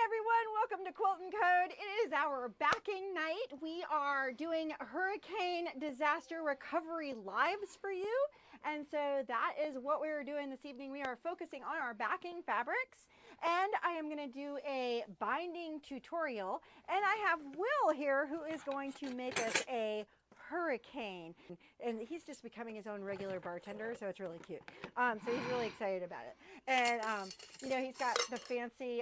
everyone, welcome to Quilt and Code. It is our backing night. We are doing hurricane disaster recovery lives for you. And so that is what we're doing this evening. We are focusing on our backing fabrics, and I am going to do a binding tutorial. And I have Will here who is going to make us a hurricane, and he's just becoming his own regular bartender, so it's really cute. So he's really excited about it. And you know, he's got the fancy,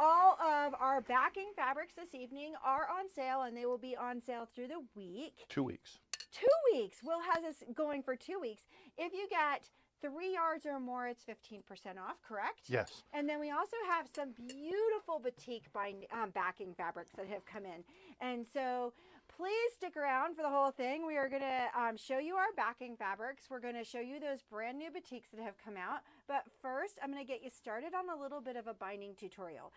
all of our backing fabrics this evening are on sale, and they will be on sale through the week. 2 weeks. 2 weeks. Will has us going for 2 weeks. If you get 3 yards or more, it's 15% off, correct? Yes. And then we also have some beautiful batik backing fabrics that have come in. And so please stick around for the whole thing. We are going to show you our backing fabrics. We're going to show you those brand new batiks that have come out. But first, I'm going to get you started on a little bit of a binding tutorial.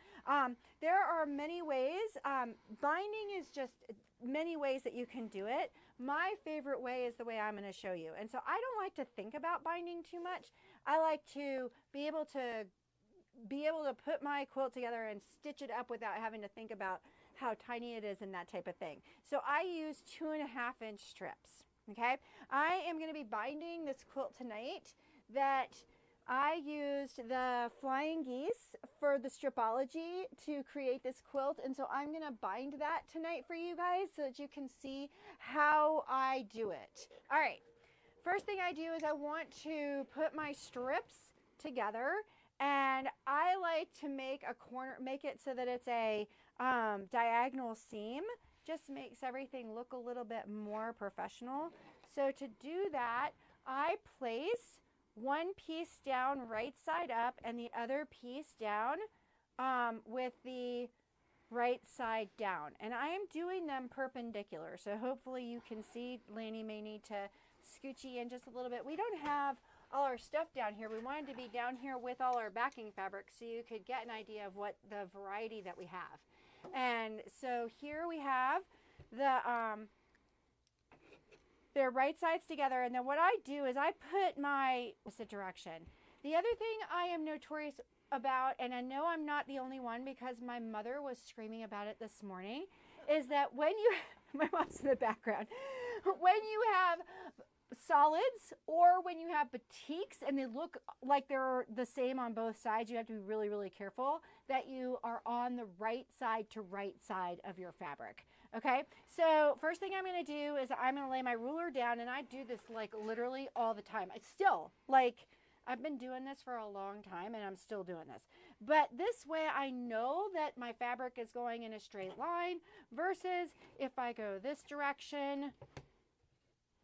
There are many ways. Binding is just many ways that you can do it. My favorite way is the way I'm going to show you. And so I don't like to think about binding too much. I like to be able to put my quilt together and stitch it up without having to think about how tiny it is and that type of thing. So I use 2.5-inch strips. Okay, I am going to be binding this quilt tonight. That I used the Flying Geese for the stripology to create this quilt, and so I'm going to bind that tonight for you guys so that you can see how I do it. All right, first thing I do is I want to put my strips together, and I like to make it so that it's a diagonal seam. Just makes everything look a little bit more professional. So to do that, I place one piece down right side up and the other piece down with the right side down. And I am doing them perpendicular. So hopefully you can see. Lanny may need to scooch in just a little bit. We don't have all our stuff down here. We wanted to be down here with all our backing fabrics so you could get an idea of what the variety that we have. And so here we have their right sides together, and then what I do is I put my opposite direction. The other thing I am notorious about, and I know I'm not the only one because my mother was screaming about it this morning, is that when you, my mom's in the background, when you have solids or when you have batiks and they look like they're the same on both sides, you have to be really, really careful that you are on the right side to right side of your fabric. Okay, so first thing I'm going to do is I'm going to lay my ruler down, and I do this like literally all the time. It's still like, I've been doing this for a long time and I'm still doing this. But this way I know that my fabric is going in a straight line versus if I go this direction,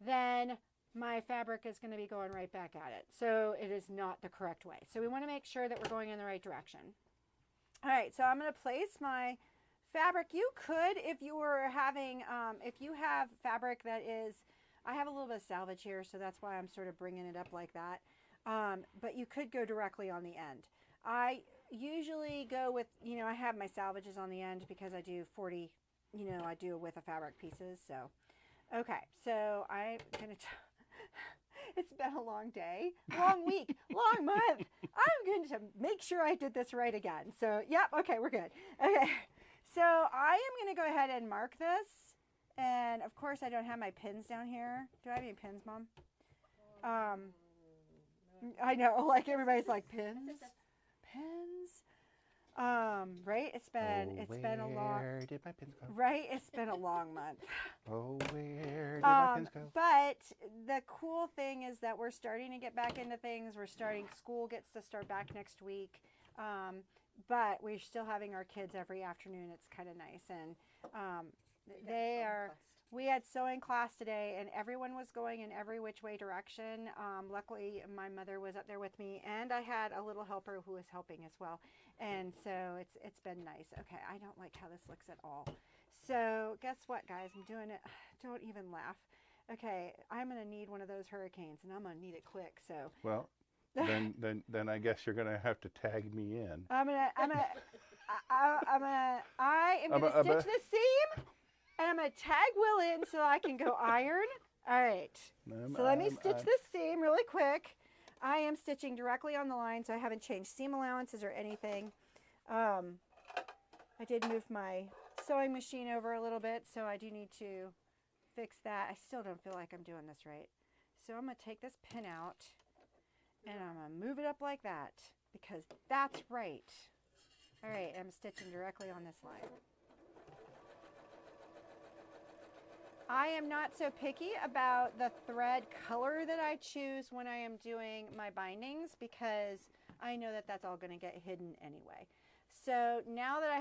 then my fabric is going to be going right back at it. So it is not the correct way. So we want to make sure that we're going in the right direction. All right, so I'm going to place my fabric. You could, if you were having, if you have fabric that is, I have a little bit of salvage here, so that's why I'm sort of bringing it up like that. But you could go directly on the end. I usually go with, you know, I have my salvages on the end because I do 40, you know, I do with the fabric pieces. So, okay, so I'm going to, it's been a long day, long week, long month. I'm going to make sure I did this right again. So, yep, okay, we're good. Okay, so I am going to go ahead and mark this. And, of course, I don't have my pins down here. Do I have any pins, Mom? I know, like everybody's like, pins? Pins? Right? It's been a long, Where did my pins go? right? It's been a long month. Oh, where did my pins go? But the cool thing is that we're starting to get back into things. School gets to start back next week. But we're still having our kids every afternoon. It's kind of nice. And we had sewing class today, and everyone was going in every which way direction. Luckily, my mother was up there with me, and I had a little helper who was helping as well. And so it's been nice. Okay, I don't like how this looks at all. So guess what, guys? I'm doing it. Don't even laugh. Okay, I'm going to need one of those hurricanes, and I'm going to need it quick. So Well, then I guess you're gonna have to tag me in. I am gonna stitch this seam, and I'm gonna tag Will in so I can go iron. All right. So let me stitch this seam really quick. I am stitching directly on the line, so I haven't changed seam allowances or anything. I did move my sewing machine over a little bit, so I do need to fix that. I still don't feel like I'm doing this right. So I'm going to take this pin out and I'm going to move it up like that because that's right. All right, I'm stitching directly on this line. I am not so picky about the thread color that I choose when I am doing my bindings because I know that that's all going to get hidden anyway. So now that I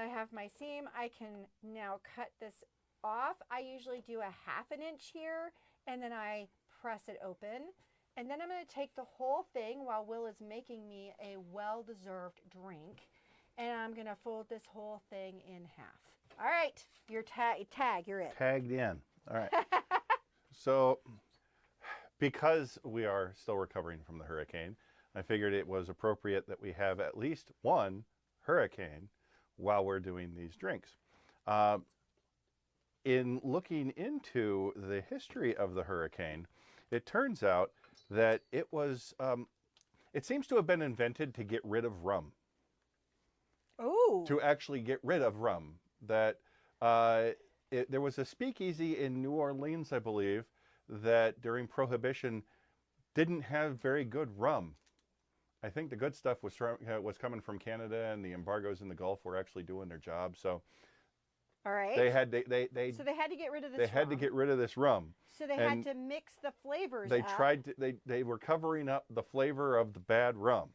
have my seam, I can now cut this off. I usually do a 1/2 inch here and then I press it open. And then I'm going to take the whole thing while Will is making me a well-deserved drink. And I'm going to fold this whole thing in half. All right, your tag, you're it. Tagged in. All right. So because we are still recovering from the hurricane, I figured it was appropriate that we have at least one hurricane while we're doing these drinks. In looking into the history of the hurricane, it turns out that it was, it seems to have been invented to get rid of rum. Oh. To actually get rid of rum. That there was a speakeasy in New Orleans, I believe, that during Prohibition didn't have very good rum. I think the good stuff was coming from Canada, and the embargoes in the Gulf were actually doing their job. So, all right. So they had to get rid of this. They had to get rid of this rum. So they had to mix the flavors. They tried to. They were covering up the flavor of the bad rum.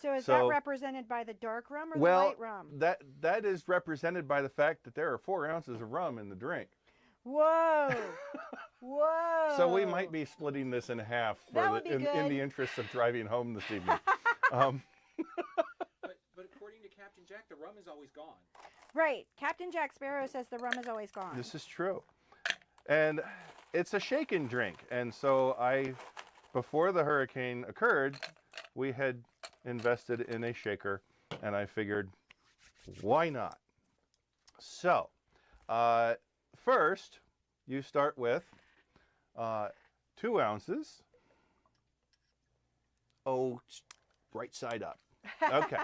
So is that represented by the dark rum or the light rum? That is represented by the fact that there are 4 ounces of rum in the drink. Whoa. Whoa. So we might be splitting this in half in the interest of driving home this evening. But according to Captain Jack, the rum is always gone. Right. Captain Jack Sparrow says the rum is always gone. This is true. And it's a shaken drink. And so before the hurricane occurred, we had invested in a shaker, and I figured, why not? So, first, you start with 2 ounces. Oh, right side up. Okay.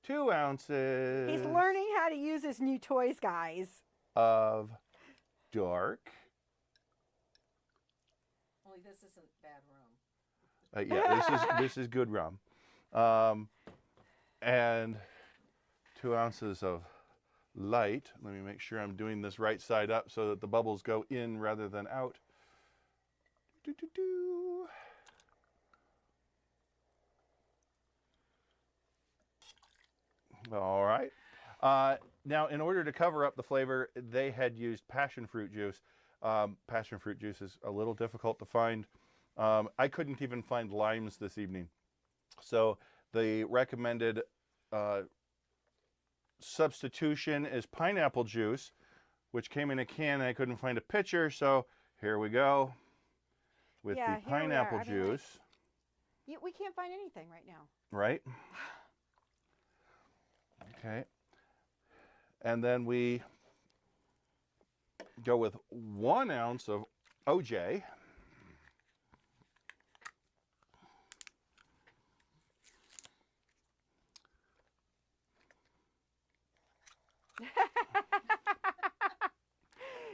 2 ounces. He's learning how to use his new toys, guys. Of dark. Only this isn't bad rum. Yeah, this is good rum. And 2 ounces of light. Let me make sure I'm doing this right side up so that the bubbles go in rather than out. All right. Now, in order to cover up the flavor, they had used passion fruit juice. Passion fruit juice is a little difficult to find. I couldn't even find limes this evening. So the recommended substitution is pineapple juice, which came in a can. I couldn't find a pitcher, so here we go with the pineapple juice. We can't find anything right now. Right. Okay. And then we go with 1 ounce of OJ.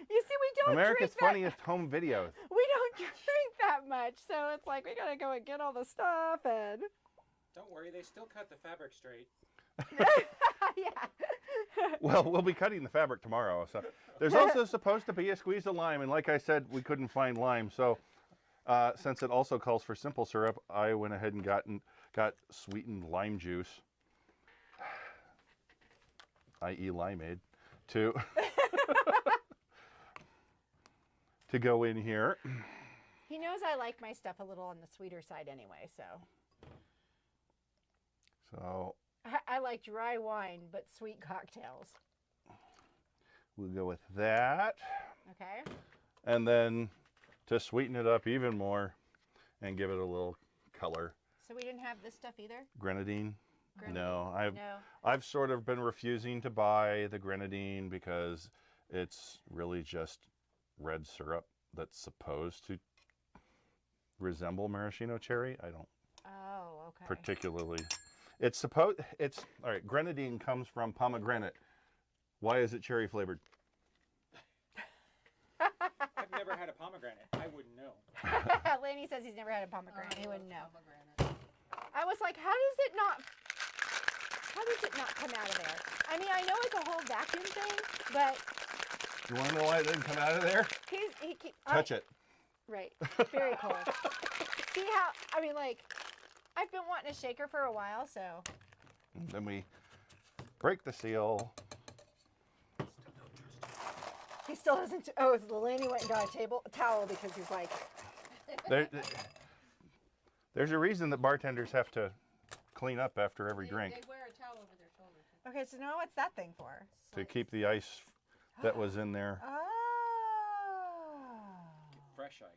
You see, we don't America's drink Funniest Home Videos. We don't drink that much, so it's like we gotta go and get all the stuff and. Don't worry, they still cut the fabric straight. Yeah. Well, we'll be cutting the fabric tomorrow. So there's also supposed to be a squeeze of lime, and like I said, we couldn't find lime. So since it also calls for simple syrup, I went ahead and got sweetened lime juice, i.e. limeade, to to go in here. He knows I like my stuff a little on the sweeter side anyway, so. So I like dry wine, but sweet cocktails. We'll go with that. Okay. And then to sweeten it up even more and give it a little color. So we didn't have this stuff either? Grenadine? No, No. I've sort of been refusing to buy the grenadine because it's really just red syrup that's supposed to resemble maraschino cherry. I don't. Oh, okay. particularly. It's all right. Grenadine comes from pomegranate. Why is it cherry flavored? I've never had a pomegranate. I wouldn't know. Laney says he's never had a pomegranate. He wouldn't know. Pomegranate. I was like, how does it not come out of there? I mean, I know it's a whole vacuum thing, but You want to know why it didn't come out of there? Touch it. Right. Very cool. See how, I mean, like, I've been wanting a shaker for a while, so. And then we break the seal. He still doesn't, oh, Laney went and got a towel because he's like. There's a reason that bartenders have to clean up after every drink. They wear a towel over their shoulder, too. Okay, so now what's that thing for? To keep the ice that was in there. Oh. Fresh ice.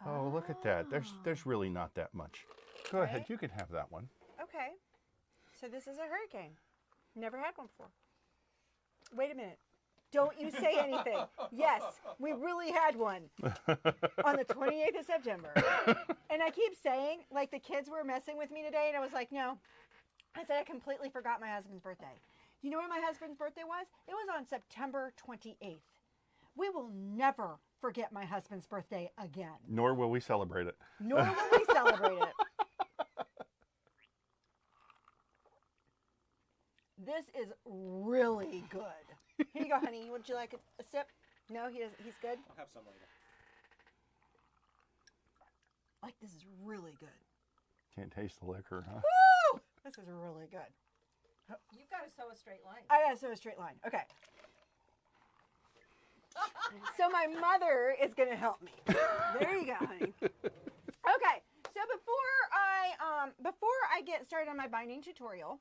Oh, look at that. There's really not that much. Go ahead, Right? you can have that one. Okay. So this is a hurricane. Never had one before. Wait a minute. Don't you say anything. Yes, we really had one on the 28th of September. And I keep saying, like, the kids were messing with me today, and I was like, no. I said I completely forgot my husband's birthday. You know when my husband's birthday was? It was on September 28th. We will never forget my husband's birthday again. Nor will we celebrate it. Nor will we celebrate it. This is really good. Here you go, honey. Would you like a sip? No, he's good. I'll have some later. Like, this is really good. Can't taste the liquor, huh? Woo! This is really good. You've got to sew a straight line. I gotta sew a straight line. Okay. So my mother is gonna help me. There you go, honey. Okay. So before I get started on my binding tutorial,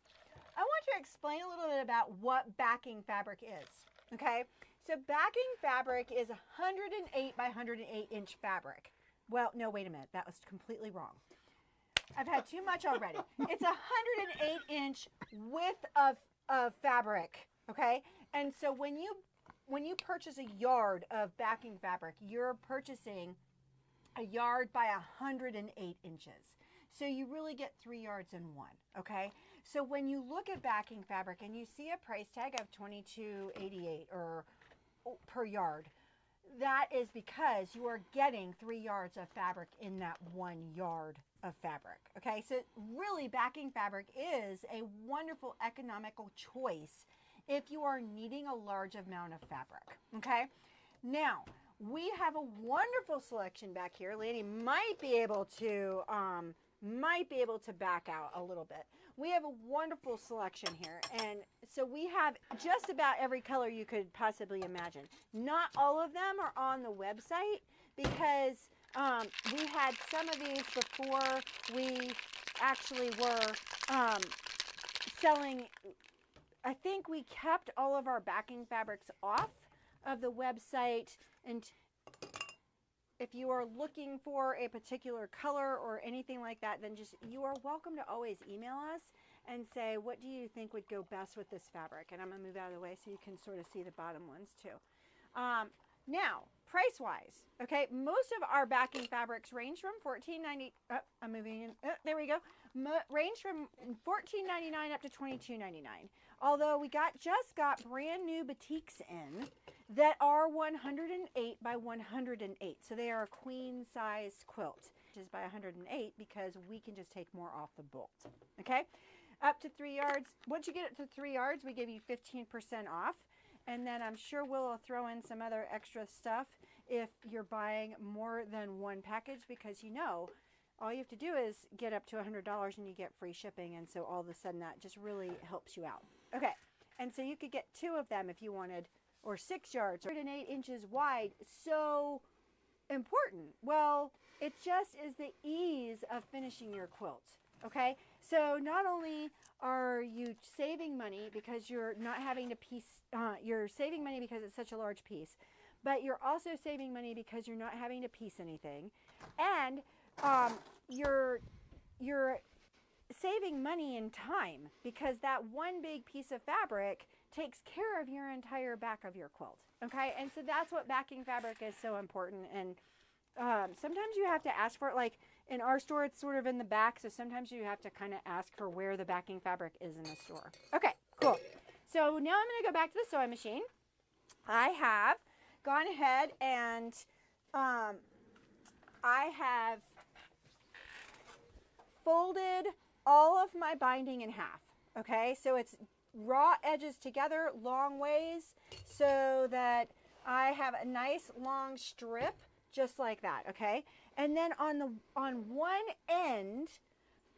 I want to explain a little bit about what backing fabric is. Okay. So backing fabric is 108 by 108 inch fabric. Well, no, wait a minute. That was completely wrong. I've had too much already. It's 108 inch width of fabric. Okay. And so when you purchase a yard of backing fabric, you're purchasing a yard by 108 inches. So you really get 3 yards in one, okay? So when you look at backing fabric and you see a price tag of $22.88 or per yard, that is because you are getting 3 yards of fabric in that 1 yard of fabric, okay? So really backing fabric is a wonderful economical choice if you are needing a large amount of fabric, okay? Now, we have a wonderful selection back here. Laney might be able to back out a little bit. We have a wonderful selection here, and so we have just about every color you could possibly imagine. Not all of them are on the website because we had some of these before we actually were selling. I think we kept all of our backing fabrics off of the website, and if you are looking for a particular color or anything like that, then you are welcome to always email us and say, what do you think would go best with this fabric? And I'm going to move out of the way so you can sort of see the bottom ones too. Now, price-wise, okay, most of our backing fabrics range from $14.90. I'm moving in. There we go. Range from $14.99 up to $22.99. Although we just got brand new batiks in that are 108 by 108. So they are a queen size quilt, which is by 108 because we can just take more off the bolt. Okay, up to 3 yards. Once you get it to 3 yards, we give you 15% off. And then I'm sure we'll throw in some other extra stuff if you're buying more than one package, because you know, all you have to do is get up to $100 and you get free shipping. And so all of a sudden that just really helps you out. Okay, and so you could get 2 of them if you wanted, or 6 yards, or 8 inches wide. So important. Well, it just is the ease of finishing your quilt. Okay, so not only are you saving money because you're not having to piece, you're saving money because it's such a large piece, but you're also saving money because you're not having to piece anything, and you're saving money and time because that one big piece of fabric takes care of your entire back of your quilt. Okay, and so that's what backing fabric is so important. And sometimes you have to ask for it. Like In our store, it's sort of in the back, so sometimes you have to kind of ask for where the backing fabric is in the store. Okay, cool. So now I'm going to go back to the sewing machine. I have gone ahead and I have folded all of my binding in half. Okay, so it's raw edges together long ways so that I have a nice long strip just like that. Okay, and then on one end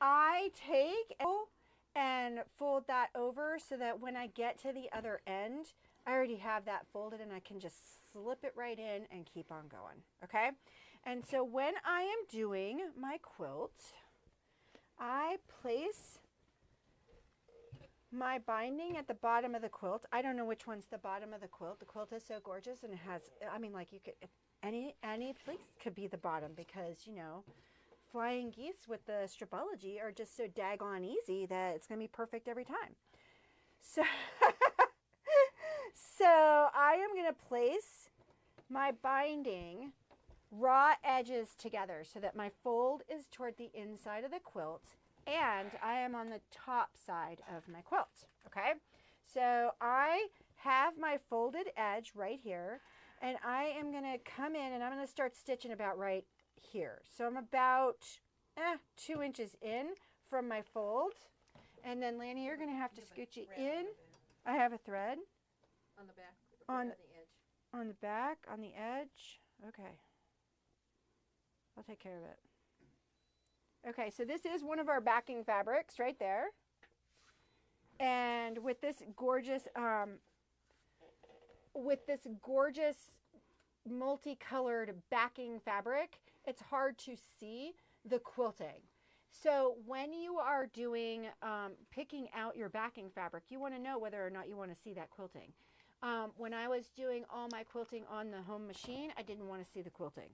I take and fold that over so that when I get to the other end I already have that folded and I can just slip it right in and keep on going. Okay, and so when I am doing my quilt, I place my binding at the bottom of the quilt. I don't know which one's the bottom of the quilt. The quilt is so gorgeous and it has, I mean, like you could, any place could be the bottom because, you know, flying geese with the stripology are just so daggone easy that it's going to be perfect every time. So, so I am going to place my binding raw edges together so that my fold is toward the inside of the quilt and I am on the top side of my quilt. Okay, so I have my folded edge right here and I am going to come in and I'm going to start stitching about right here. So I'm about 2 inches in from my fold, and then Lanny, you're going to have to scooch it in. I have a thread on the back, on the edge. On the back, on the edge. Okay, I'll take care of it. Okay, so this is one of our backing fabrics right there. And with this gorgeous multicolored backing fabric, it's hard to see the quilting. So when you are doing, picking out your backing fabric, you want to know whether or not you want to see that quilting. When I was doing all my quilting on the home machine, I didn't want to see the quilting.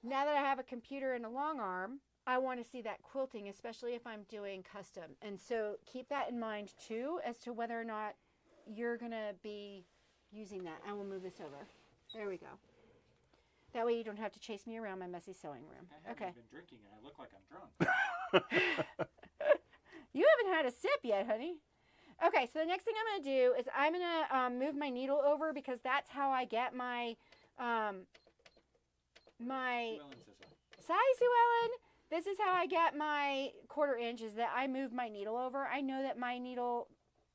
Now that I have a computer and a long arm, I want to see that quilting, especially if I'm doing custom. And so keep that in mind too, as to whether or not you're going to be using that. I will move this over. There we go. That way you don't have to chase me around my messy sewing room. I haven't Okay. been drinking and I look like I'm drunk. You haven't had a sip yet, honey. Okay, so the next thing I'm going to do is I'm going to move my needle over because that's how I get my Sue Ellen. This is how I get my 1/4 inch, is that I move my needle over. I know that my needle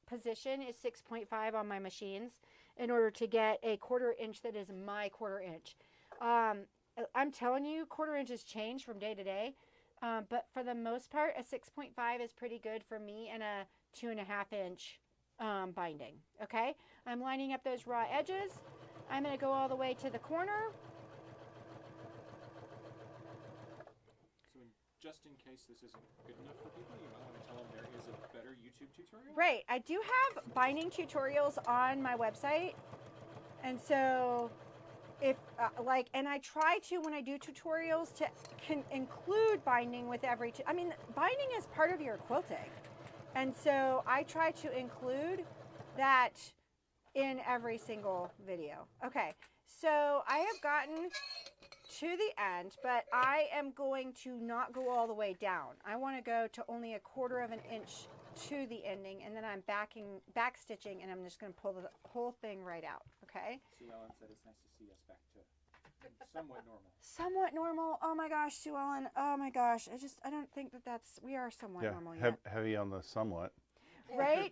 position is 6.5 on my machines in order to get a 1/4 inch that is my 1/4 inch. I'm telling you, 1/4 inches change from day to day, but for the most part, a 6.5 is pretty good for me and a 2.5 inch binding. Okay, I'm lining up those raw edges. I'm going to go all the way to the corner. So just in case this isn't good enough for people, you might want to tell them there is a better YouTube tutorial. Right, I do have binding tutorials on my website, and so if and I try to, when I do tutorials, to include binding with every I mean, binding is part of your quilting, and so I try to include that in every single video. Okay, so I have gotten to the end, but I am going to not go all the way down. I want to go to only a 1/4 inch to the ending, and then I'm back stitching, and I'm just going to pull the whole thing right out. Okay. Sue Ellen said it's nice to see us back to somewhat normal. Somewhat normal. Oh my gosh, Sue Ellen. Oh my gosh. I don't think we are somewhat normal yet. Heavy on the somewhat. Right?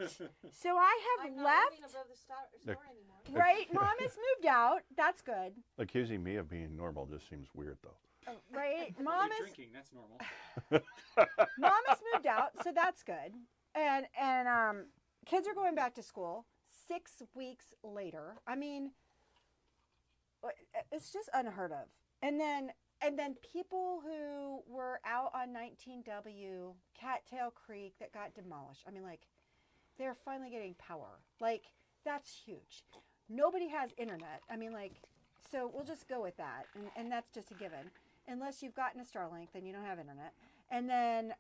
So I have I'm not left. living above the store anymore. Right? Mom has moved out. That's good. Accusing me of being normal just seems weird, though. Right? Mom is drinking. That's normal. Mom has moved out, so that's good. And kids are going back to school 6 weeks later. I mean, it's just unheard of. And then people who were out on 19W, Cattail Creek, that got demolished. I mean, like, they're finally getting power. Like, that's huge. Nobody has internet. I mean, like, so we'll just go with that. And that's just a given. Unless you've gotten a Starlink, then you don't have internet. And then,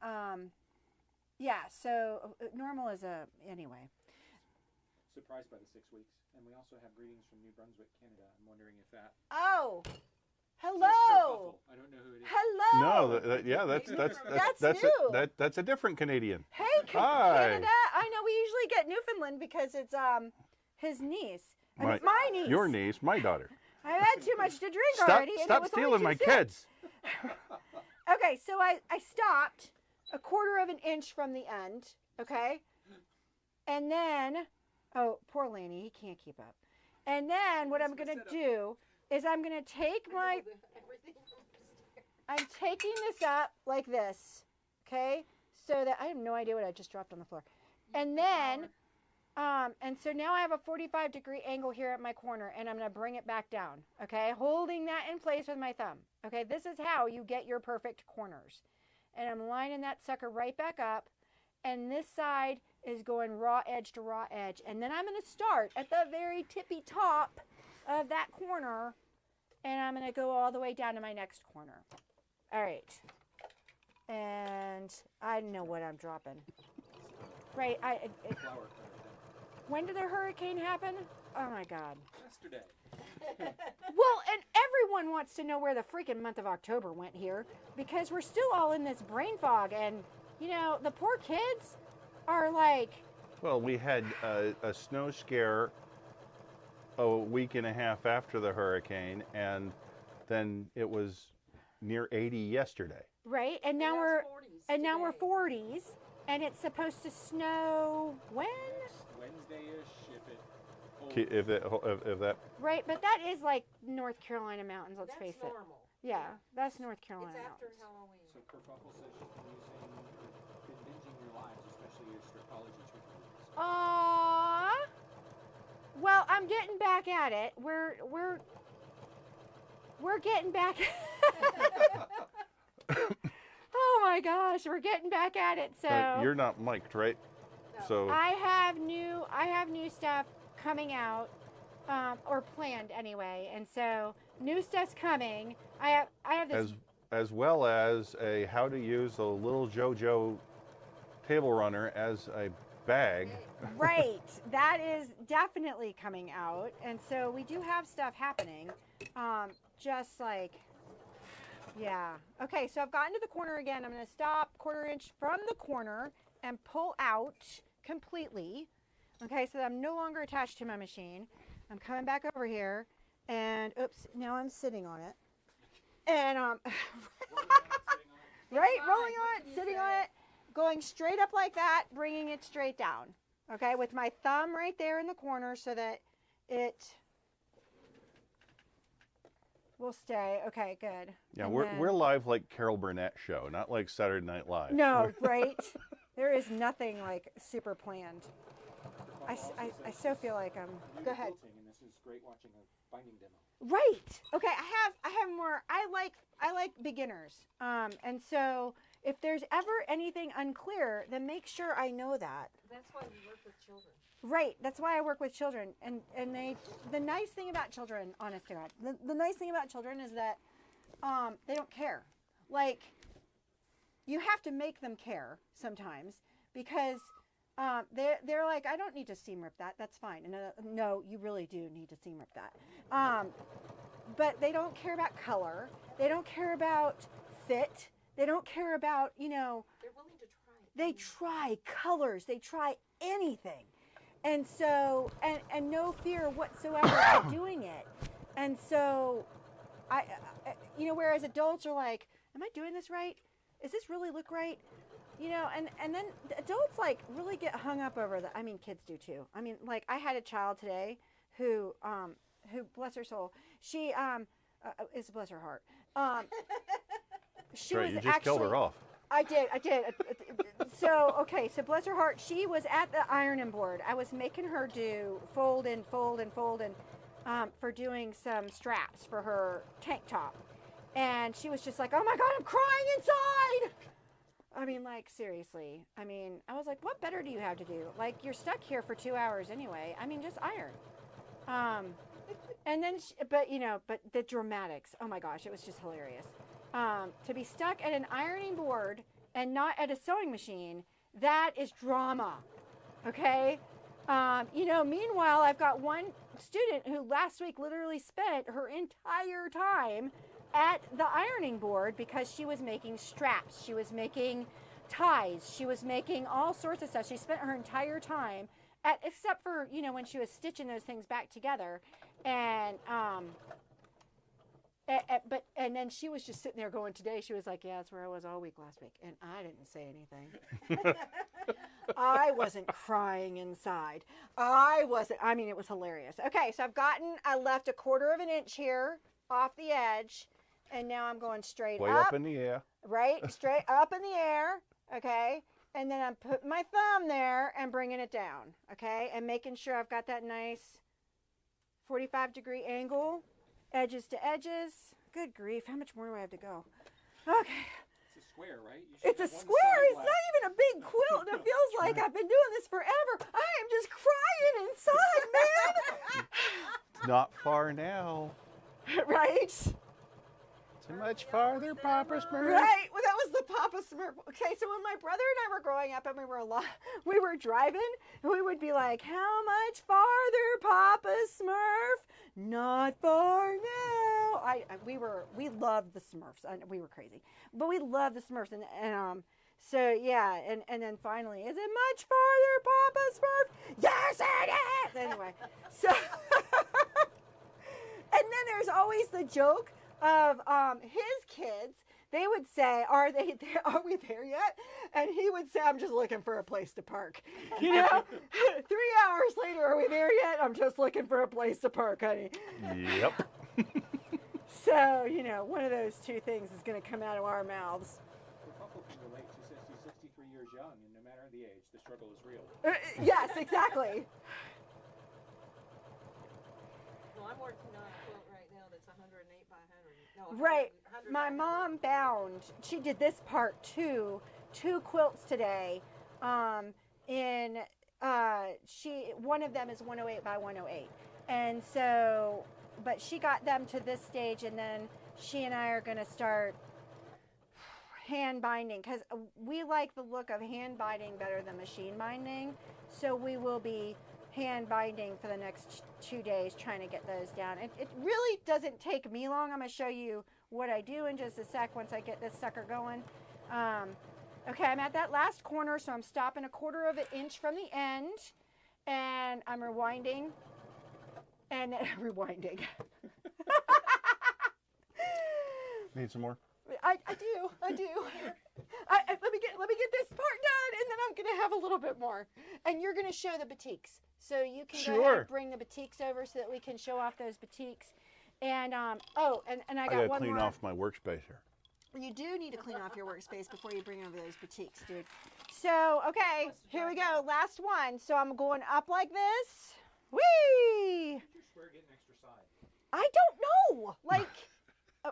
yeah, so normal is anyway. Surprised by the 6 weeks. And we also have greetings from New Brunswick, Canada. I'm wondering if that... Oh, Hello. I don't know who it is. Hello. No, That's new. That's a different Canadian. Hey, Hi. Canada. I know we usually get Newfoundland because it's his niece. I mean, My- my niece. Your niece, my daughter. I've had too much to drink Stop, already. And it stop was stealing only my 2 cents. kids. Okay, so I stopped a quarter of an inch from the end. Okay. And then, oh, poor Laney, he can't keep up. And then what I'm going to do is I'm going to take my, I'm taking this up like this, okay? So that, I have no idea what I just dropped on the floor. And then, and so now I have a 45-degree angle here at my corner, and I'm going to bring it back down, okay? Holding that in place with my thumb, okay? This is how you get your perfect corners. And I'm lining that sucker right back up, and this side is going raw edge to raw edge. And then I'm going to start at the very tippy top of that corner, and I'm going to go all the way down to my next corner. All right. And I know what I'm dropping. Right. Flower. When did the hurricane happen? Oh, my God. Yesterday. Well, and everyone wants to know where the freaking month of October went here because we're still all in this brain fog. And, you know, the poor kids are like... Well, we had a snow scare a week and a half after the hurricane, and then it was near 80 yesterday. Right, and now we're 40s, and it's supposed to snow when? Wednesday-ish, if it holds. If that. Right, but that is like North Carolina mountains. Let's face it. normal. Yeah, that's North Carolina It's after mountains. Halloween. So Kerfuffle says she's been binging your lives, especially your stripology tutorials. Aww. Well, I'm getting back at it. We're getting back. Oh my gosh, we're getting back at it. So You're not mic'd, right? No. So I have new stuff coming out, or planned anyway, and so new stuff's coming. I have this. as well as a how to use a little JoJo table runner as a bag. Right, that is definitely coming out, and so we do have stuff happening. Just like, yeah. Okay, so I've gotten to the corner again. I'm going to stop quarter inch from the corner and pull out completely. Okay, so that I'm no longer attached to my machine. I'm coming back over here, and oops, now I'm sitting on it. And right, rolling on it, sitting on it, going straight up like that, bringing it straight down. Okay, with my thumb right there in the corner so that it will stay. Okay, good. Yeah, And we're live like Carol Burnett show, not like Saturday Night Live. No, right? There is nothing like super planned. I so feel like I'm. Go ahead. And this is great watching a binding demo. Right. Okay. I have more. I like beginners. And so if there's ever anything unclear, then make sure I know that. That's why we work with children. Right. That's why I work with children. And the nice thing about children, honest to God, the nice thing about children is that they don't care. Like, you have to make them care sometimes because they're like, I don't need to seam rip that. That's fine. And no, you really do need to seam rip that. But they don't care about color. They don't care about fit. They don't care about, They're willing to try. they try colors. They try anything. And so, and no fear whatsoever of doing it. And so, whereas adults are like, am I doing this right? Is this really look right? And then the adults like really get hung up over that. I mean, kids do too. I mean, like I had a child today who bless her soul, she is bless her heart. She Right, was you just killed her off. I did. So bless her heart, she was at the ironing board. I was making her do fold and for doing some straps for her tank top. And she was just like, oh my God, I'm crying inside. I mean, like, seriously. I mean, I was like, what better do you have to do? Like, you're stuck here for 2 hours anyway. I mean, just iron. And then, but the dramatics, oh my gosh, it was just hilarious. To be stuck at an ironing board and not at a sewing machine, that is drama, okay? Meanwhile, I've got one student who last week literally spent her entire time at the ironing board because she was making straps. She was making ties. She was making all sorts of stuff. She spent her entire time except for, you know, when she was stitching those things back together. And, and then she was just sitting there going, today, she was like, yeah, that's where I was all week last week. And I didn't say anything. I wasn't crying inside. I mean, it was hilarious. Okay, so I left a 1/4 of an inch here off the edge. And now I'm going straight Way up in the air. Right, straight up in the air. Okay. And then I'm putting my thumb there and bringing it down. Okay. And making sure I've got that nice 45-degree angle. Edges to edges. Good grief. How much more do I have to go? Okay. It's a square, right? You should It's a have one square. side It's left. not even a big quilt. It feels like I've been doing this forever. I am just crying inside, man. Not far now. Right? Too much farther, Papa Smurf. Right. Well, that was the Papa Smurf. Okay, so when my brother and I were growing up and we were driving, we would be like, "How much farther, Papa Smurf?" Not far now. We loved the Smurfs. We were crazy, but we loved the Smurfs, and so yeah, and then finally, is it much farther, Papa Smurf? Yes, it is. Anyway, so and then there's always the joke of his kids. They would say, are we there yet? And he would say, I'm just looking for a place to park. You know, 3 hours later, are we there yet? I'm just looking for a place to park, honey. Yep. So, you know, one of those two things is going to come out of our mouths. Well, Papa can relate. She says she's 63 years young, and no matter the age, the struggle is real. Yes, exactly. No, I'm working on a quilt right now that's 108 by 100. No, 100, Right. 100 My by 100. mom bound. She did this part too. 2 quilts today. One of them is 108 by 108, and so, but she got them to this stage, and then she and I are going to start hand binding because we like the look of hand binding better than machine binding. So we will be hand binding for the next 2 days, trying to get those down. It really doesn't take me long. I'm going to show you what I do in just a sec once I get this sucker going. Okay, I'm at that last corner, so I'm stopping a 1/4 of an inch from the end, and I'm rewinding, and then rewinding. Need some more? I do. Let me get this part done, and then I'm gonna have a little bit more. And you're gonna show the batiks, so you can go ahead Sure. and bring the batiks over so that we can show off those batiks. And and I got gotta one clean more. off my workspace here. You do need to clean off your workspace before you bring over those batiks, dude. So okay, here we go. Last one. So I'm going up like this. Whee! Did your square get an extra side? I don't know. Like.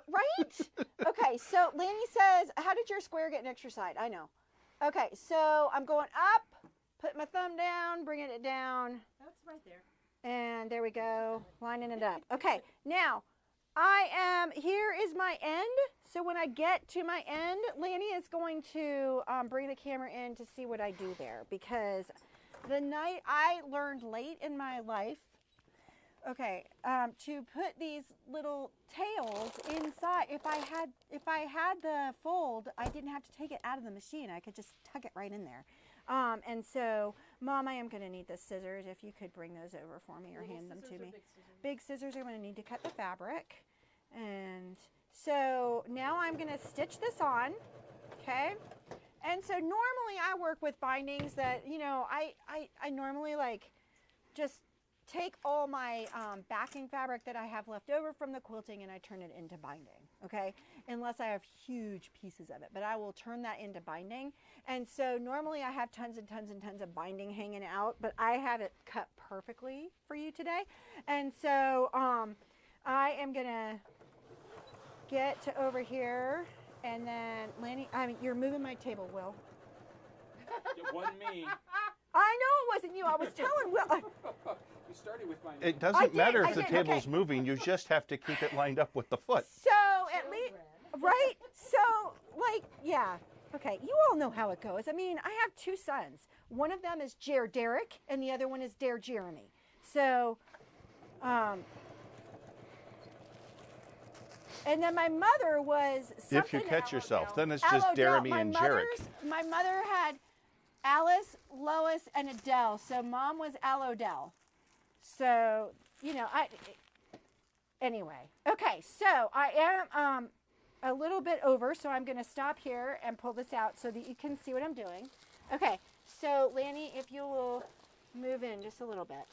Right? Okay, so Lanny says, how did your square get an extra side? I know. Okay, so I'm going up, put my thumb down, bringing it down, That's right there. and there we go, lining it up. Okay, now, here is my end. So when I get to my end, Lanny is going to bring the camera in to see what I do there, because the night I learned late in my life, okay, to put these little tails inside, if I had the fold, I didn't have to take it out of the machine. I could just tuck it right in there. And so, Mom, I am going to need the scissors. If you could bring those over for me or Little hand them to scissors or me. big scissors? Big scissors are going to need to cut the fabric. And so now I'm going to stitch this on, okay? And so normally I work with bindings that, you know, I normally like just take all my backing fabric that I have left over from the quilting and I turn it into binding, okay? Unless I have huge pieces of it, but I will turn that into binding. And so normally I have tons and tons and tons of binding hanging out, but I have it cut perfectly for you today. And so I am gonna get to over here, and then Lanny, you're moving my table, Will. It wasn't me. I know it wasn't you. I was telling Will. You started with my name. It I doesn't did, matter I if the did, table's okay. moving, you just have to keep it lined up with the foot. So at least, right? So like, yeah. Okay, you all know how it goes. I mean, I have 2 sons. One of them is Jer Derek, and the other one is Dare Jeremy. So, And then my mother was something. If you catch yourself, Allodale. then it's just Allodale. Jeremy and Jarek. My mother had Alice, Lois, and Adele. So mom was Allodale. So, you know, anyway. Okay, so I am a little bit over, so I'm going to stop here and pull this out so that you can see what I'm doing. Okay, so Lanny, if you will move in just a little bit.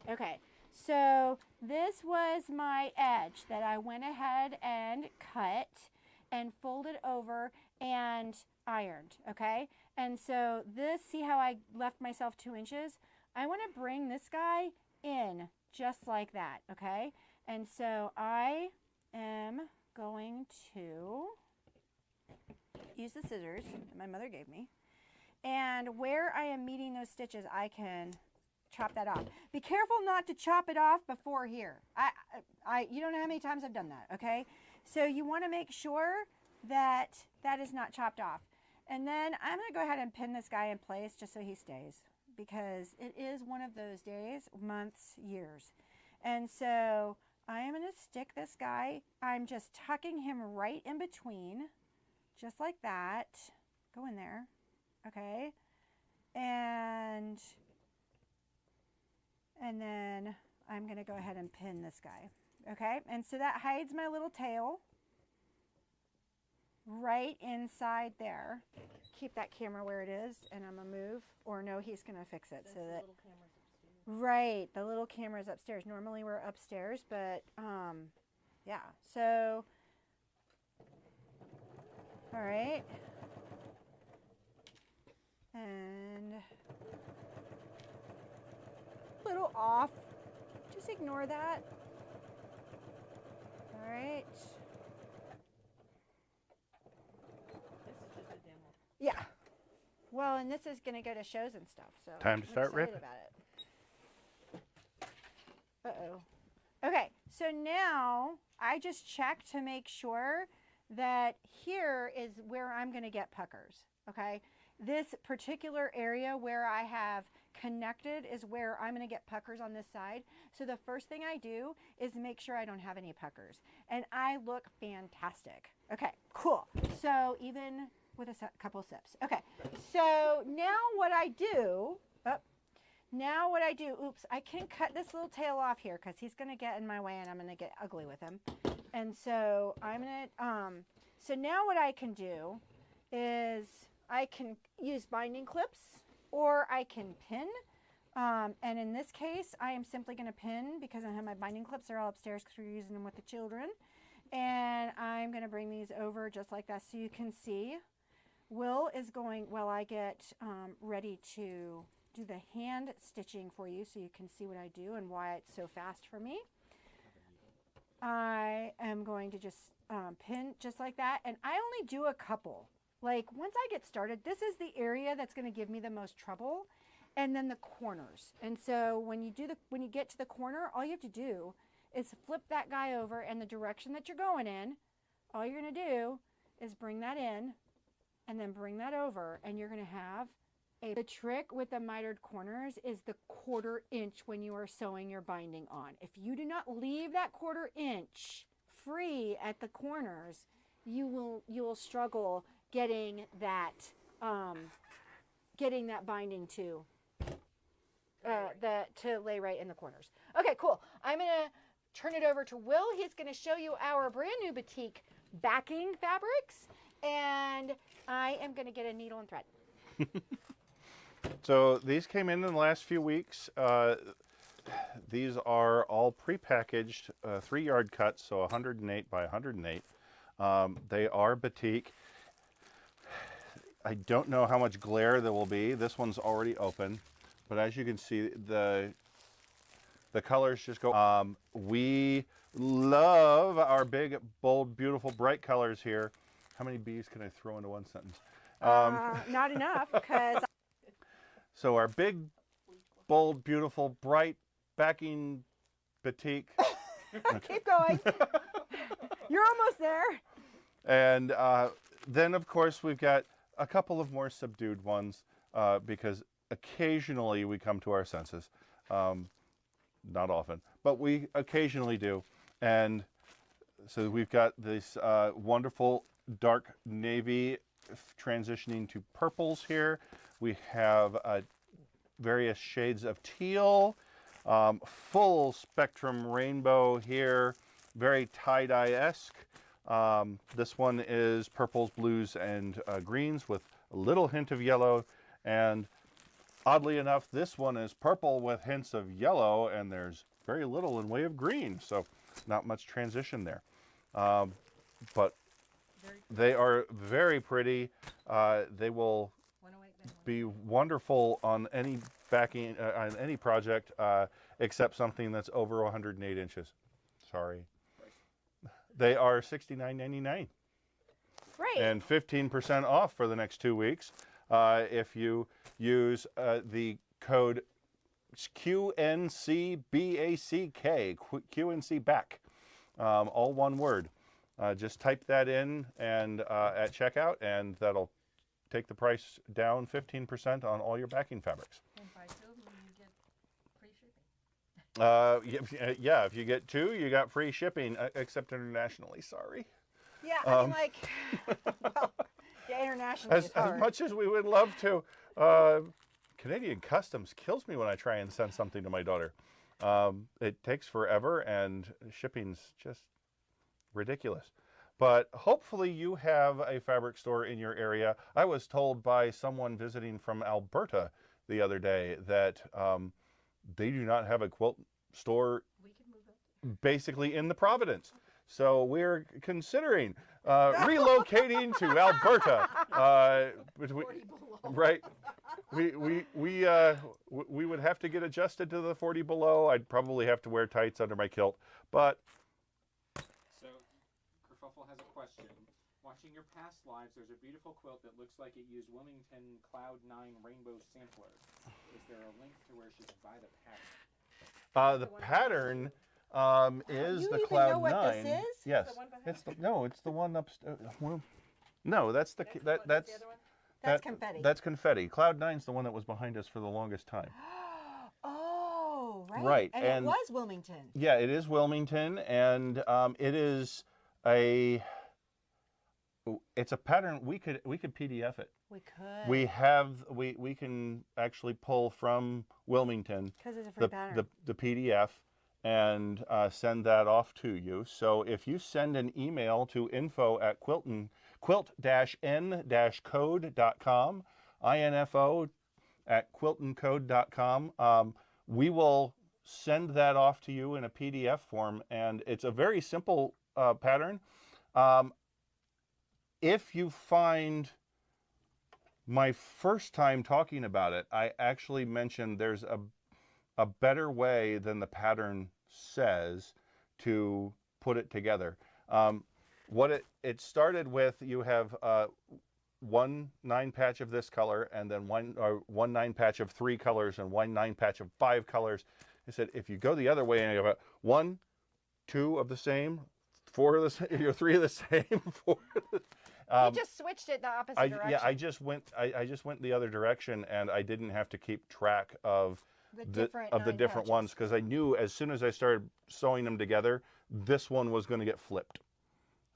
Okay, so this was my edge that I went ahead and cut and folded over and ironed, okay? And so this, see how I left myself 2 inches? I want to bring this guy in just like that, okay? And so I am going to use the scissors that my mother gave me. And where I am meeting those stitches, I can chop that off. Be careful not to chop it off before here. You don't know how many times I've done that, okay? So you want to make sure that that is not chopped off. And then I'm going to go ahead and pin this guy in place just so he stays, because it is one of those days, months, years. And so I am going to stick this guy. I'm just tucking him right in between, just like that. Go in there, okay? And then I'm going to go ahead and pin this guy, okay? And so that hides my little tail right inside there. Keep that camera where it is, and I'm going to move, or no, he's going to fix it. So that, right, the little camera's upstairs. Normally we're upstairs, but yeah. So, all right. And a little off. Just ignore that. All right. This is just a demo. Yeah. Well, and this is going to go to shows and stuff. So Time to I'm start excited ripping. about it. Uh-oh. Okay, so now I just check to make sure that here is where I'm going to get puckers, okay? This particular area where I have connected is where I'm going to get puckers on this side. So the first thing I do is make sure I don't have any puckers. And I look fantastic. Okay, cool. So even with a couple sips. Okay, so now what I do, oops, I can cut this little tail off here because he's going to get in my way and I'm going to get ugly with him. And so I'm going to, so now what I can do is I can use binding clips or I can pin. And in this case, I am simply going to pin because I have my binding clips. They're all upstairs because we're using them with the children. And I'm going to bring these over just like that so you can see. Will is going, while I get ready to do the hand stitching for you so you can see what I do and why it's so fast for me. I am going to just pin just like that. And I only do a couple. Like once I get started, this is the area that's going to give me the most trouble. And then the corners. And so when you get to the corner, all you have to do is flip that guy over in the direction that you're going in. All you're going to do is bring that in and then bring that over, and you're going to have the trick with the mitered corners is the 1/4 inch when you are sewing your binding on. If you do not leave that 1/4 inch free at the corners, you will struggle getting that binding to lay right in the corners. Okay, cool. I'm going to turn it over to Will. He's going to show you our brand new boutique backing fabrics, and I am going to get a needle and thread. So these came in the last few weeks. These are all pre-packaged 3-yard cuts, so 108 by 108. They are batik. I don't know how much glare there will be. This one's already open, but as you can see, the colors just go. We love our big, bold, beautiful, bright colors here. How many B's can I throw into one sentence? Not enough, because So our big, bold, beautiful, bright backing batik. keep going. You're almost there. And then, of course, we've got a couple of more subdued ones because occasionally we come to our senses. Not often, but we occasionally do. And So we've got this wonderful dark navy transitioning to purples here. We have various shades of teal, full spectrum rainbow here, very tie-dye-esque. This one is purples, blues, and greens with a little hint of yellow. And oddly enough, this one is purple with hints of yellow, and there's very little in way of green. So not much transition there. But they are very pretty. They will 108 be wonderful on any backing, on any project, except something that's over 108 inches. Sorry. They are $69.99 Great. and 15% off for the next 2 weeks if you use the code QNCBACK, QNC back, all one word. Just type that in and at checkout, and that'll take the price down 15% on all your backing fabrics. And buy 2 of them, you get free shipping. Yeah, if you get 2, you got free shipping, except internationally. Sorry. Yeah, I mean, like, well, yeah, internationally As is hard. much as we would love to, Canadian Customs kills me when I try and send something to my daughter. It takes forever, and shipping's just ridiculous. But hopefully you have a fabric store in your area. I was told by someone visiting from Alberta the other day that they do not have a quilt store We can move up. basically in the Providence. So we're considering relocating to Alberta. Right. We would have to get adjusted to the 40 below. I'd probably have to wear tights under my kilt. But So, Kerfuffle has a question. Watching your past lives, there's a beautiful quilt that looks like it used Wilmington Cloud 9 Rainbow Sampler. Is there a link to where she can buy the pattern? the pattern is You the even Cloud know what 9. this is? Yes. The one behind It's the one upstairs. Well, no, that's the That's that's the other one? That's confetti. That's confetti. Cloud 9's the one that was behind us for the longest time. Oh, right. Right, And, and- it was Wilmington. Yeah, it is Wilmington, and it is it's a pattern we could PDF it. We could. We can actually pull from Wilmington Because it's a free pattern. the PDF and send that off to you. So if you send an email to info@quilt-n-code.com, info@quiltandcode.com, we will send that off to you in a PDF form, and it's a very simple pattern. If you find my first time talking about it, I actually mentioned there's a better way than the pattern says to put it together. What it started with, you have one 9 patch of this color, and then one 9 patch of 3 colors, and one 9 patch of 5 colors. I said, if you go the other way and you have 1, 2 of the same, 4 of the same, 3 of the same, 4 of the you just switched it the opposite direction. Yeah, I just went the other direction, and I didn't have to keep track of the the different different ones, because I knew as soon as I started sewing them together, this one was going to get flipped.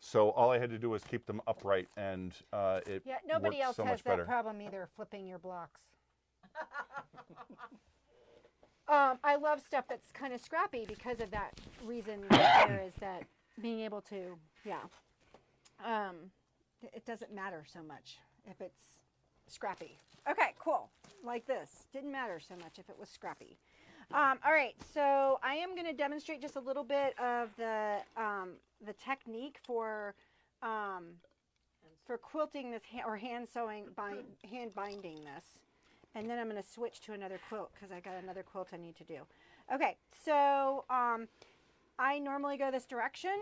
So all I had to do was keep them upright, and it Yeah, nobody worked else so has much that better. problem either, flipping your blocks. I love stuff that's kind of scrappy because of that reason. There is that being able to, yeah. It doesn't matter so much if it's scrappy. Okay, cool. Like this. Didn't matter so much if it was scrappy. All right, so I am going to demonstrate just a little bit of the technique for quilting this or hand sewing, hand binding this. And then I'm going to switch to another quilt because I got another quilt I need to do. Okay, so I normally go this direction.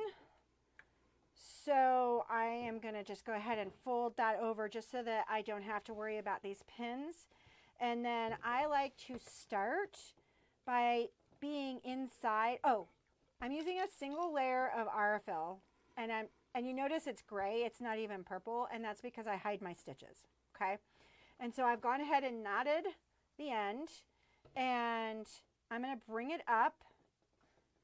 So I am going to just go ahead and fold that over just so that I don't have to worry about these pins. And then I like to start by being inside. Oh, I'm using a single layer of RFL, and you notice it's gray. It's not even purple, and that's because I hide my stitches. Okay, and so I've gone ahead and knotted the end, and I'm going to bring it up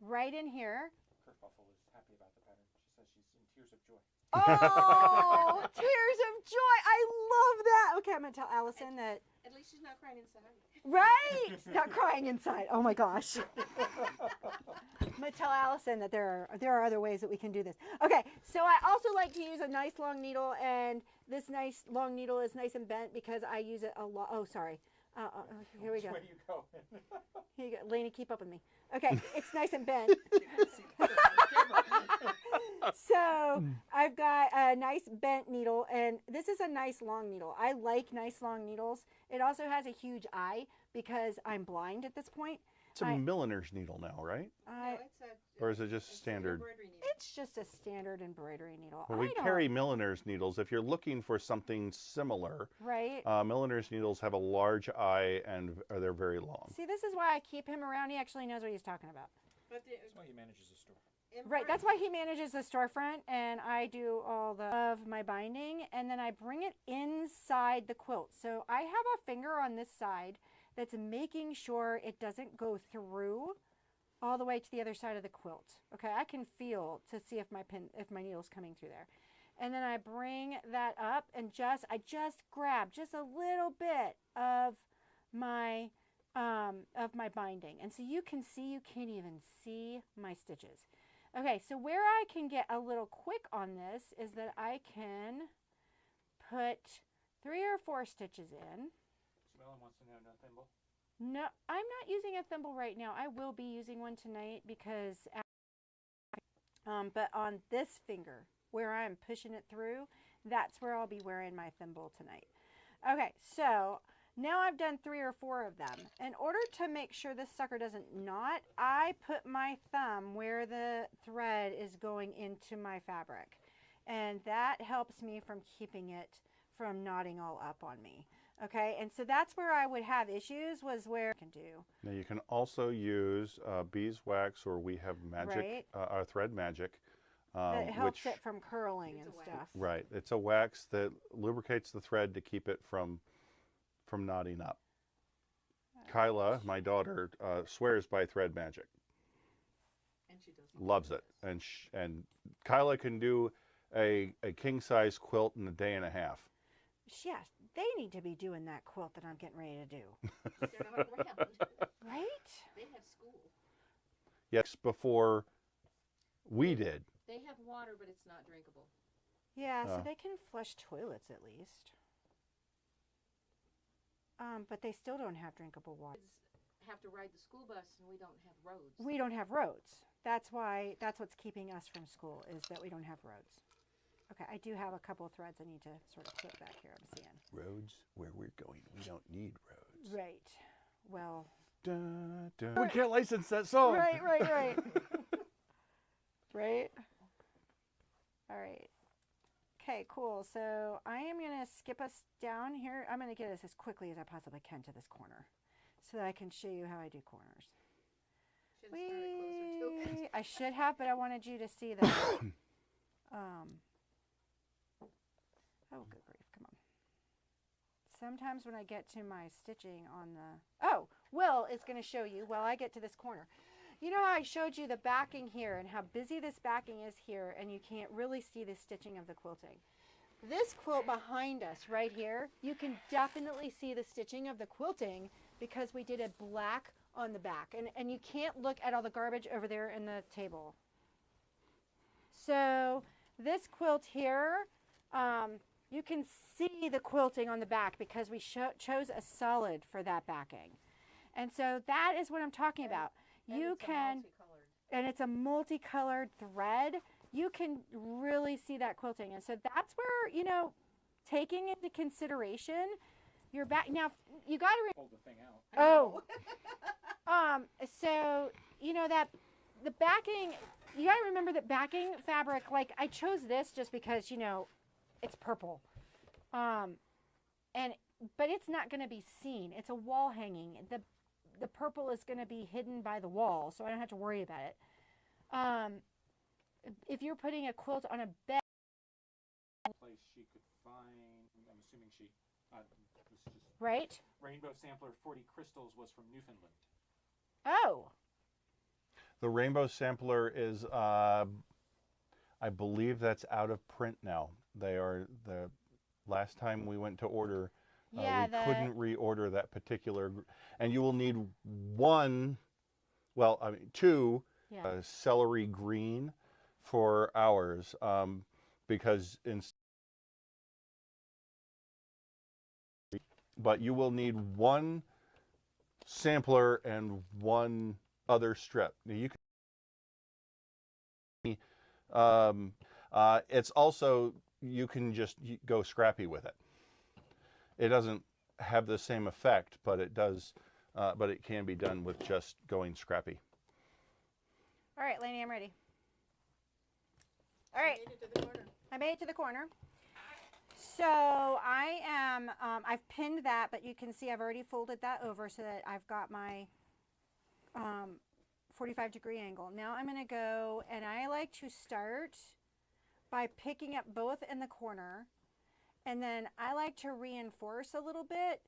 right in here. Kerfuffle is happy about the pattern. says she's in tears of joy. Oh, tears of joy. I love that. Okay, I'm going to tell Allison that. At least she's not crying inside. Right? Not crying inside. Oh my gosh. I'm going to tell Allison that there are other ways that we can do this. Okay, so I also like to use a nice long needle, and this nice long needle is nice and bent because I use it a lot. Oh, sorry. Here we go. Which way do you go? Here you go. Lainey, keep up with me. Okay, it's nice and bent. So I've got a nice bent needle, and this is a nice long needle. I like nice long needles. It also has a huge eye because I'm blind at this point. It's a milliner's needle now, right? No, Or is it just standard? It's just a standard embroidery needle. Well, we carry milliner's needles. If you're looking for something similar, right? Milliner's needles have a large eye and they're very long. See, this is why I keep him around. He actually knows what he's talking about. But That's why he manages the store. Right, that's why he manages the storefront, and I do all of my binding, and then I bring it inside the quilt. So I have a finger on this side that's making sure it doesn't go through all the way to the other side of the quilt. Okay, I can feel to see if my needle's coming through there. And then I bring that up and I just grab just a little bit of my binding. And so you can't even see my stitches. Okay, so where I can get a little quick on this is that I can put 3 or 4 stitches in. Smellen wants to know, no thimble? No, I'm not using a thimble right now. I will be using one tonight because, but on this finger where I'm pushing it through, that's where I'll be wearing my thimble tonight. Okay, so now I've done 3 or 4 of them. In order to make sure this sucker doesn't knot, I put my thumb where the thread is going into my fabric. And that helps me from keeping it from knotting all up on me. Okay, and so that's where I would have issues, was where I can do. Now you can also use beeswax, or we have magic, Right. Our thread magic. That helps which, it from curling It's and a wax. stuff. right, it's a wax that lubricates the thread to keep it from knotting up. Kyla, my daughter, swears by thread magic. And she does. Loves it, and Kyla can do a king size quilt in a day and a half. Yes, they need to be doing that quilt that I'm getting ready to do. They're not around. Right? They have school. Yes, before we did. They have water, but it's not drinkable. Yeah, so they can flush toilets at least. But they still don't have drinkable water. Kids have to ride the school bus, and we don't have roads. We don't have roads. That's what's keeping us from school, is that we don't have roads. Okay, I do have a couple of threads I need to sort of put back here, I'm seeing. Roads where we're going. We don't need roads. Right. Well. Da, da. We can't license that song. Right. Right? All right. Okay, cool. So I am going to skip us down here. I'm going to get us as quickly as I possibly can to this corner so that I can show you how I do corners. Should have started closer to it. I should have, but I wanted you to see that. Oh, good grief. Come on. Sometimes when I get to my stitching on the... Oh, Will is going to show you while I get to this corner. You know how I showed you the backing here and how busy this backing is here, and you can't really see the stitching of the quilting. This quilt behind us right here, you can definitely see the stitching of the quilting because we did it black on the back. And you can't look at all the garbage over there in the table. So this quilt here, you can see the quilting on the back because we chose a solid for that backing. And so that is what I'm talking about. You can, and it's a multicolored thread. You can really see that quilting. And so that's where, you know, taking into consideration your back. Now, you got to Hold the thing out. So, you know, that the backing, you got to remember that backing fabric, like I chose this just because, you know, it's purple. But it's not going to be seen. It's a wall hanging. The purple is going to be hidden by the wall, so I don't have to worry about it. If you're putting a quilt on a bed, Place she could find, I'm assuming she, this is just right? Rainbow Sampler 40 Crystals was from Newfoundland. Oh, The rainbow sampler is, I believe that's out of print now. They are the last time we went to order, Yeah, we couldn't reorder that particular, and you will need one, well, I mean, two yeah. celery green for ours, because but you will need one sampler and one other strip. Now you can, it's also, you can just go scrappy with it. It doesn't have the same effect, but it does, but it can be done with just going scrappy. All right, Lainey, I'm ready. All right. You made it to the corner. I made it to the corner. So I am, I've pinned that, but you can see I've already folded that over so that I've got my 45-degree angle. Now I'm going to go, and I like to start by picking up both in the corner, and then I like to reinforce a little bit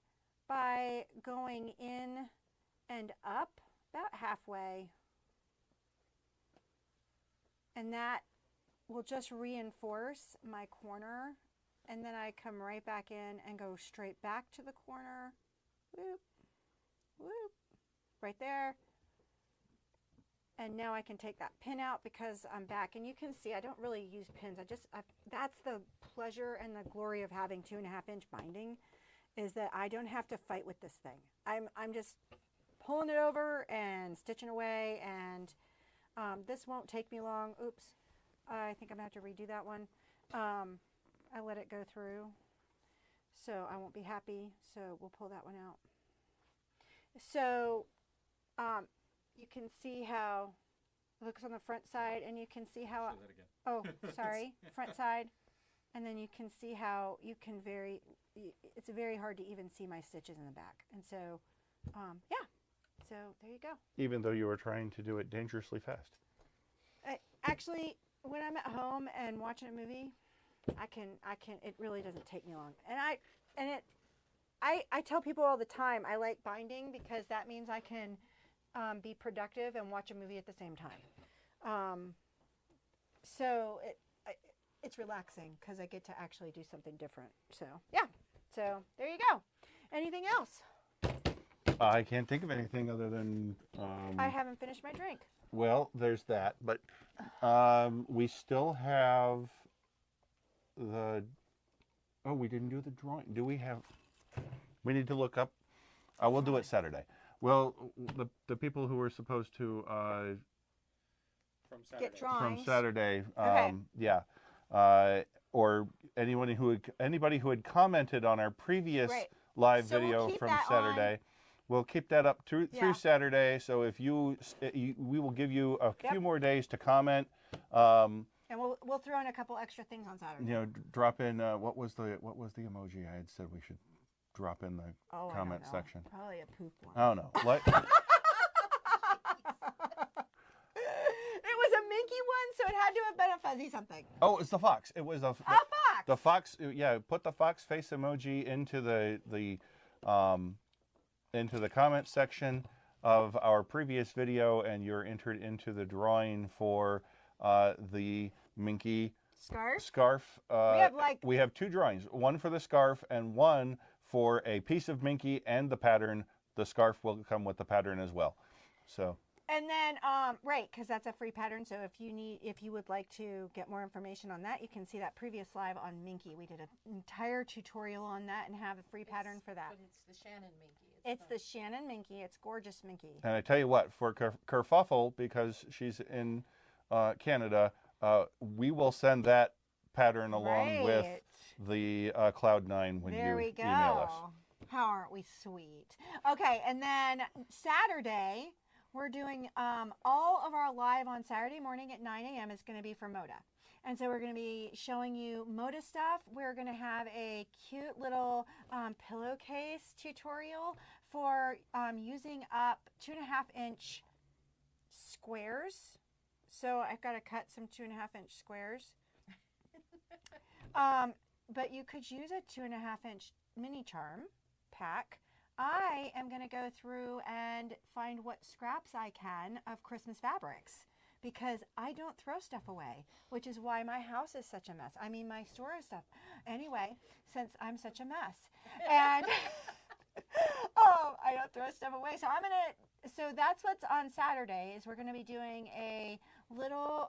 by going in and up about halfway. And that will just reinforce my corner, and then I come right back in and go straight back to the corner. Whoop, whoop, right there. And now I can take that pin out because I'm back, and you can see I don't really use pins. That's the pleasure and the glory of having 2.5-inch binding, is that I don't have to fight with this thing. I'm just pulling it over and stitching away, and this won't take me long. Oops, I think I'm gonna have to redo that one. I let it go through, so I won't be happy, so we'll pull that one out. So you can see how it looks on the front side, and you can see how, Say that again. oh, sorry, front side, and then you can see how you can it's very hard to even see my stitches in the back. And so, yeah, so there you go. Even though you were trying to do it dangerously fast. Actually, when I'm at home and watching a movie, it really doesn't take me long. And I tell people all the time, I like binding because that means I can be productive and watch a movie at the same time. So it's relaxing because I get to actually do something different. So yeah, so there you go. Anything else? I can't think of anything other than, I haven't finished my drink. well, there's that, but we still have we didn't do the drawing. Do we have, we need to look up, we'll do it Saturday. Well, the people who were supposed to From Saturday. Get drawings. from Saturday, Okay. yeah, or anybody who had commented on our previous Right. live So we'll video keep from that Saturday. We'll keep that up through Yeah. Saturday. So if we will give you a Yep. few more days to comment. And we'll throw in a couple extra things on Saturday. You know, drop in what was the emoji I had said we should drop in the Oh, I comment don't know. section? Probably a poop one. I don't know. What? It was a minky one, so it had to have been a fuzzy something. Oh, it's the fox. It was A fox. the fox. Yeah, put the fox face emoji into the comment section of our previous video, and you're entered into the drawing for the minky Scarf. scarf. We have two drawings, one for the scarf and one for a piece of minky and the pattern. The scarf will come with the pattern as well. So. And then, right, because that's a free pattern. So if you would like to get more information on that, you can see that previous live on Minky. We did an entire tutorial on that and have a free pattern for that. But it's the Shannon Minky. It's the Shannon Minky. It's gorgeous Minky. And I tell you what, for Kerfuffle, because she's in Canada, we will send that pattern along with the Cloud9 when There you we go. email us. How aren't we sweet? Okay, and then Saturday, we're doing all of our live on Saturday morning at 9 a.m. is going to be for Moda. And so we're going to be showing you Moda stuff. We're going to have a cute little pillowcase tutorial for using up 2.5-inch squares. So I've got to cut some 2.5-inch squares. But you could use a 2.5-inch mini charm pack. I am going to go through and find what scraps I can of Christmas fabrics, because I don't throw stuff away, which is why my house is such a mess. I mean, my store is stuff. Anyway, since I'm such a mess. And I don't throw stuff away. So that's what's on Saturday is we're going to be doing a little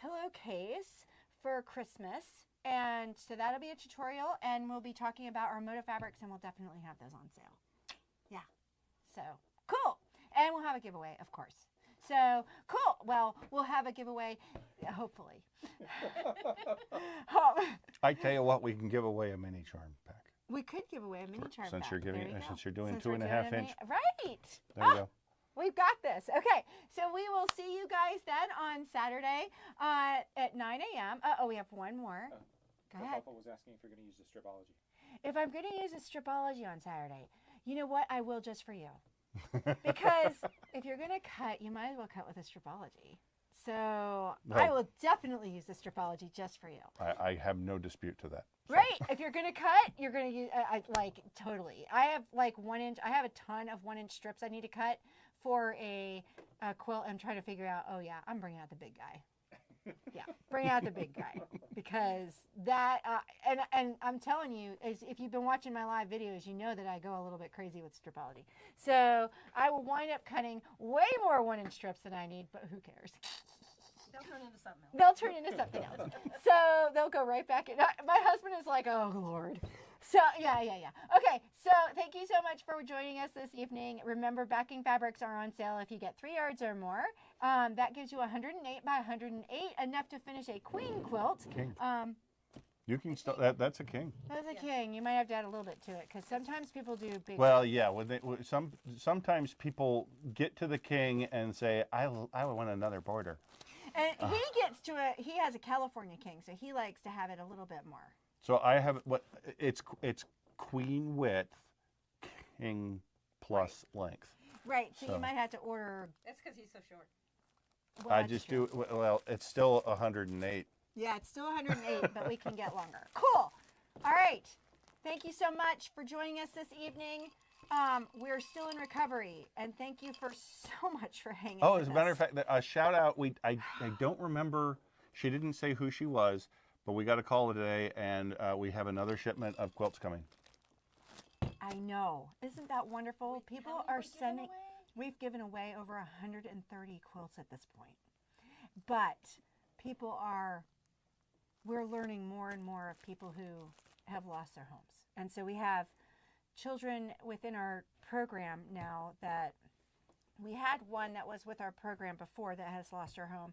pillowcase for Christmas. And so that'll be a tutorial, and we'll be talking about our motif fabrics, and we'll definitely have those on sale. Yeah. So cool. And we'll have a giveaway, of course. So cool. Well, we'll have a giveaway, hopefully. I tell you what, we can give away a mini charm pack. We could give away a mini charm Since pack. you're giving, There you since go. you're doing Since 2.5 inch. Right. There you go. We've got this. Okay, so we will see you guys then on Saturday at 9 a.m. We have one more. Go ahead. Papa was asking if you're going to use the stripology. If I'm going to use a stripology on Saturday, you know what? I will just for you. Because if you're going to cut, you might as well cut with a stripology. So I will definitely use the stripology just for you. I have no dispute to that. So. Right. If you're going to cut, you're going to use, totally. I have like 1 inch, I have a ton of 1 inch strips I need to cut for a quilt. I'm trying to figure out, oh yeah, I'm bringing out the big guy. Yeah, bring out the big guy, because that and I'm telling you, if you've been watching my live videos, you know that I go a little bit crazy with stripology. So I will wind up cutting way more 1 inch strips than I need, but who cares? They'll turn into something else. They'll turn into something else. So they'll go right back in. My husband is like, oh Lord. So yeah. Okay, so thank you so much for joining us this evening. Remember, backing fabrics are on sale if you get 3 yards or more. That gives you 108 by 108, enough to finish a queen quilt. King. You can still that's a king. That's a king. You might have to add a little bit to it, because sometimes people do big. Well, yeah. Sometimes people get to the king and say, I want another border. And he has a California king, so he likes to have it a little bit more. So I have it's queen width, king plus length. Right. So So. you might have to order. That's because he's so short. Well, I that's just true. do well. It's still 108. Yeah, it's still 108, but we can get longer. Cool. All right. Thank you so much for joining us this evening. We're still in recovery, and thank you for so much for hanging. Oh, with as a matter us. of fact, a shout out. I don't remember. She didn't say who she was, but we got a call today, and we have another shipment of quilts coming. I know. Isn't that wonderful? People are sending. We've given away over 130 quilts at this point, but people are. We're learning more and more of people who have lost their homes, and so we have children within our program now that we had one that was with our program before that has lost her home,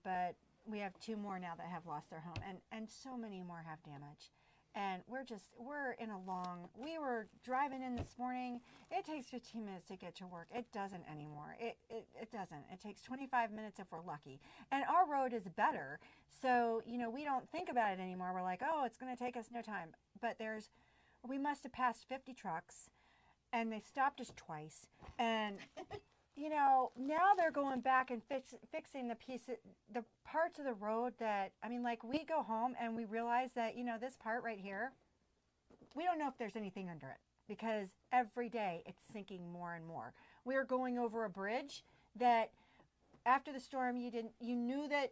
but we have 2 more now that have lost their home, and so many more have damage. And we were driving in this morning. It takes 15 minutes to get to work. It doesn't anymore. It doesn't. It takes 25 minutes if we're lucky. And our road is better. So, we don't think about it anymore. We're like, oh, it's going to take us no time. But we must have passed 50 trucks, and they stopped us twice. And, now they're going back and fixing the parts of the road that, we go home and we realize that, this part right here, we don't know if there's anything under it, because every day it's sinking more and more. We are going over a bridge that after the storm, you knew that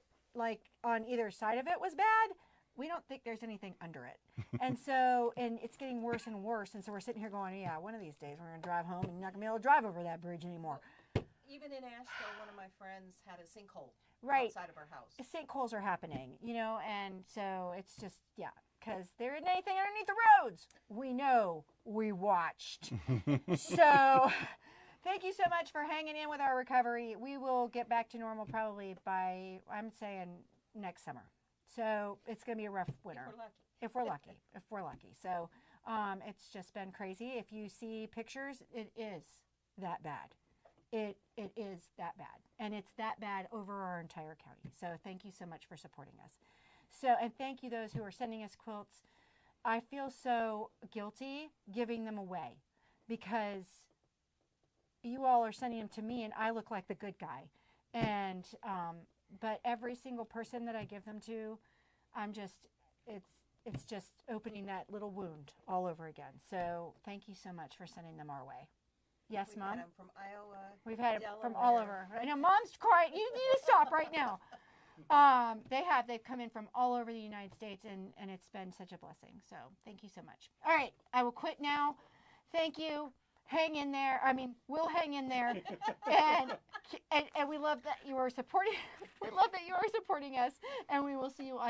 on either side of it was bad. We don't think there's anything under it. And it's getting worse and worse. And so we're sitting here going, yeah, one of these days we're going to drive home and you're not going to be able to drive over that bridge anymore. Even in Asheville, one of my friends had a sinkhole outside of her house. Sinkholes are happening, and so it's just, yeah, because there isn't anything underneath the roads. We know. We watched. So thank you so much for hanging in with our recovery. We will get back to normal probably by, I'm saying, next summer. So it's going to be a rough winter. If we're lucky. So it's just been crazy. If you see pictures, it is that bad. It is that bad. And it's that bad over our entire county. So thank you so much for supporting us. And thank you those who are sending us quilts. I feel so guilty giving them away, because you all are sending them to me and I look like the good guy. And but every single person that I give them to, it's just opening that little wound all over again. So thank you so much for sending them our way. Yes, We've Mom. had them from Iowa. We've had it from all over. I know Mom's crying. You need to stop right now. They've come in from all over the United States, and it's been such a blessing. So thank you so much. All right, I will quit now. Thank you. Hang in there. I mean, we'll hang in there, and we love that you are supporting. We love that you are supporting us, and we will see you on